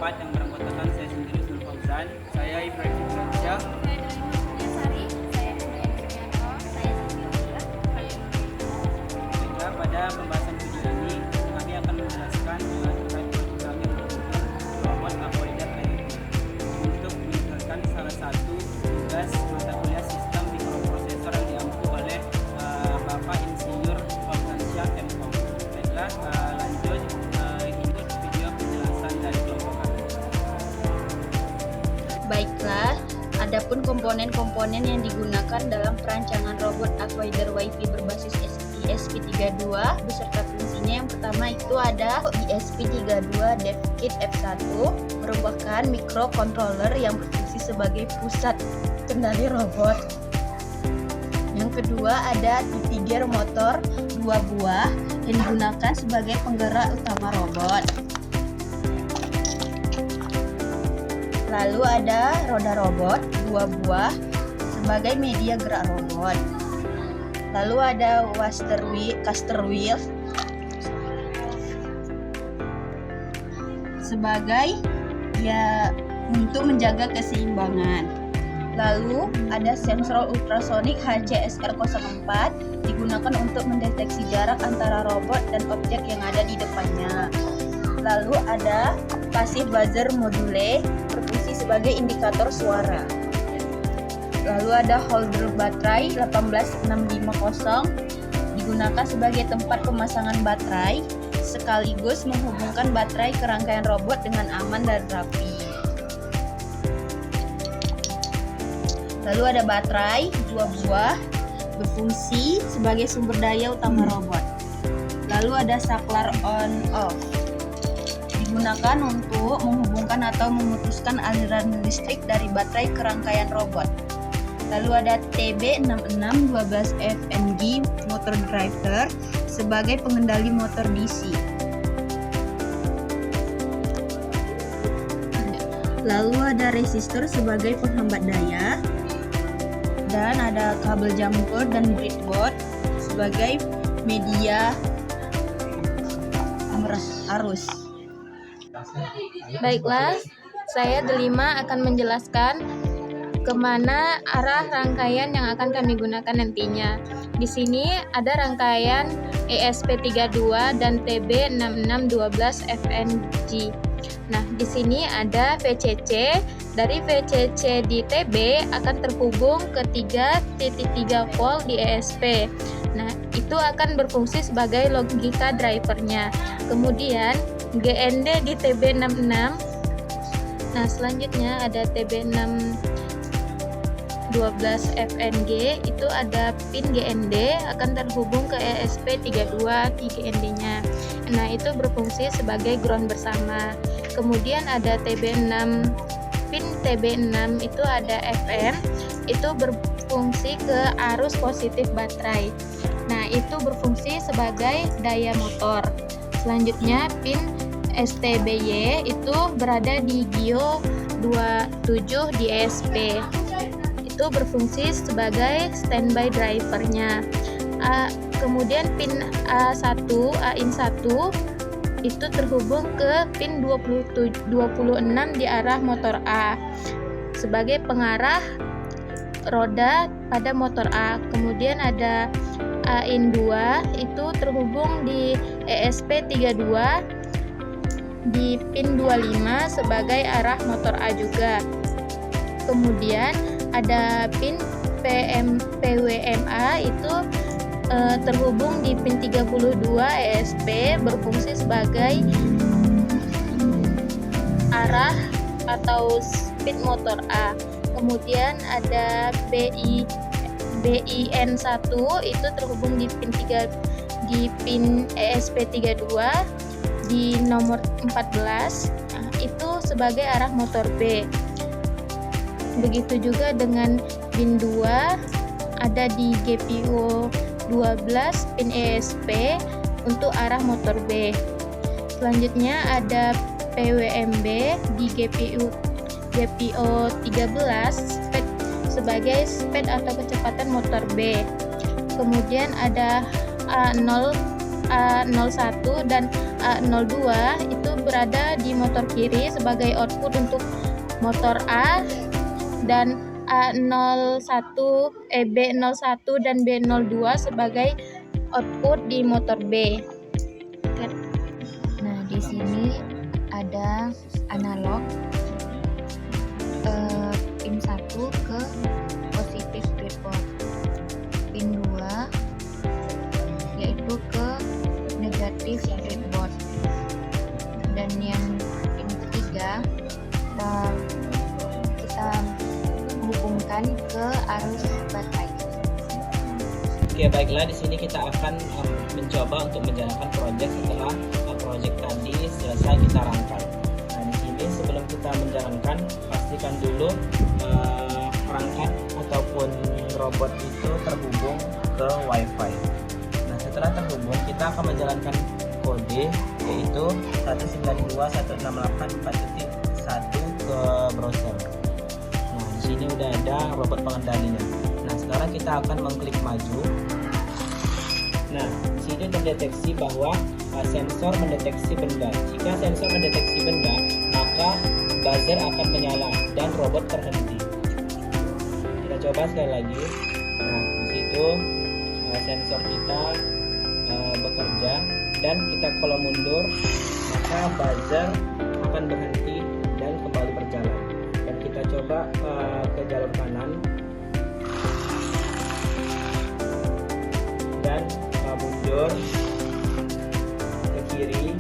4 yang beranggotakan saya sendiri Sul Fauzan, saya Ibrahim Firmansyah. Saya Delima Punyasari, saya Budian Sumianto, saya Cynthia. Baiklah, pada pembahasan video ini kami akan menjelaskan terkait programming robot avoider IoT untuk menjelaskan salah satu tugas mata kuliah sistem mikroprosesor yang diampu oleh Bapak Insinyur Fauzansyah MKOM. Baiklah, lanjut ikut video penjelasan dari kelompok kami. Baiklah, adapun komponen-komponen yang digunakan dalam perancangan robot avoider Wi-Fi berbasis ESP32 beserta fungsinya. Yang pertama itu ada ESP32 DevKit F1, merupakan microcontroller yang berfungsi sebagai pusat kendali robot. Yang kedua ada T-Tiger motor 2 buah yang digunakan sebagai penggerak utama robot. Lalu ada roda robot 2 buah sebagai media gerak robot. Lalu ada caster wheel sebagai untuk menjaga keseimbangan. Lalu ada sensor ultrasonik HCSR04 digunakan untuk mendeteksi jarak antara robot dan objek yang ada di depannya. Lalu ada passive buzzer module berfungsi sebagai indikator suara. Lalu ada holder baterai 18650 digunakan sebagai tempat pemasangan baterai sekaligus menghubungkan baterai ke rangkaian robot dengan aman dan rapi. Lalu ada baterai 2 buah berfungsi sebagai sumber daya utama robot. Lalu ada saklar on off digunakan untuk menghubungkan atau memutuskan aliran listrik dari baterai ke rangkaian robot. Lalu ada TB6612FNG motor driver sebagai pengendali motor DC. Lalu ada resistor sebagai penghambat daya. Dan ada kabel jumper dan breadboard sebagai media arus. Baiklah, saya Delima akan menjelaskan kemana arah rangkaian yang akan kami gunakan nantinya. Di sini ada rangkaian ESP32 dan TB6612FNG. Nah, di sini ada VCC. Dari VCC di TB akan terhubung ke 3.3 volt di ESP. Nah, itu akan berfungsi sebagai logika drivernya. Kemudian GND di TB66. Nah, selanjutnya ada TB612FNG, itu ada pin GND akan terhubung ke ESP32 di GND-nya. Nah, itu berfungsi sebagai ground bersama. Kemudian ada TB6, pin TB6 itu ada FM, itu berfungsi ke arus positif baterai. Nah, itu berfungsi sebagai daya motor. Selanjutnya pin STBY itu berada di GIO 27 di ESP. Itu berfungsi sebagai standby drivernya. Kemudian pin A1 itu terhubung ke pin 26 di arah motor A sebagai pengarah roda pada motor A. Kemudian ada AIN2 itu terhubung di ESP32 di pin 25 sebagai arah motor A juga. Kemudian ada pin PWMA itu terhubung di pin 32 ESP berfungsi sebagai arah atau speed motor A. Kemudian ada BIN1 itu terhubung di pin 3 di pin ESP32 di nomor 14. Nah, itu sebagai arah motor B. Begitu juga dengan pin 2 ada di GPIO 12 pin ESP untuk arah motor B. Selanjutnya ada PWMB di GPIO 13 speed sebagai speed atau kecepatan motor B. Kemudian ada A01 dan A02 itu berada di motor kiri sebagai output untuk motor A, dan B01 dan B02 sebagai output di motor B. Nah, di sini ada analog pin 1 ke positif breadboard, pin 2 yaitu ke negatif breadboard, dan yang pin ketiga kita hubungkan ke arus baterai. Oke, baiklah, di sini kita akan mencoba untuk menjalankan proyek setelah proyek tadi selesai kita rangkai. Nah, di sini sebelum kita menjalankan, pastikan dulu perangkat ataupun robot itu terhubung ke WiFi. Nah, setelah terhubung, kita akan menjalankan kode yaitu 192.168.4.1 ke browser. Nah, di sini udah ada robot pengendalinya. Nah, sekarang kita akan mengklik maju. Nah, di sini terdeteksi bahwa sensor mendeteksi benda. Jika sensor mendeteksi benda, maka buzzer akan menyala dan robot terhenti. Kita coba sekali lagi. Nah, di situ sensor kita bekerja, dan kita kalau mundur, maka buzzer akan berhenti dan kembali berjalan. Dan kita coba ke jalur kanan dan mundur ke kiri.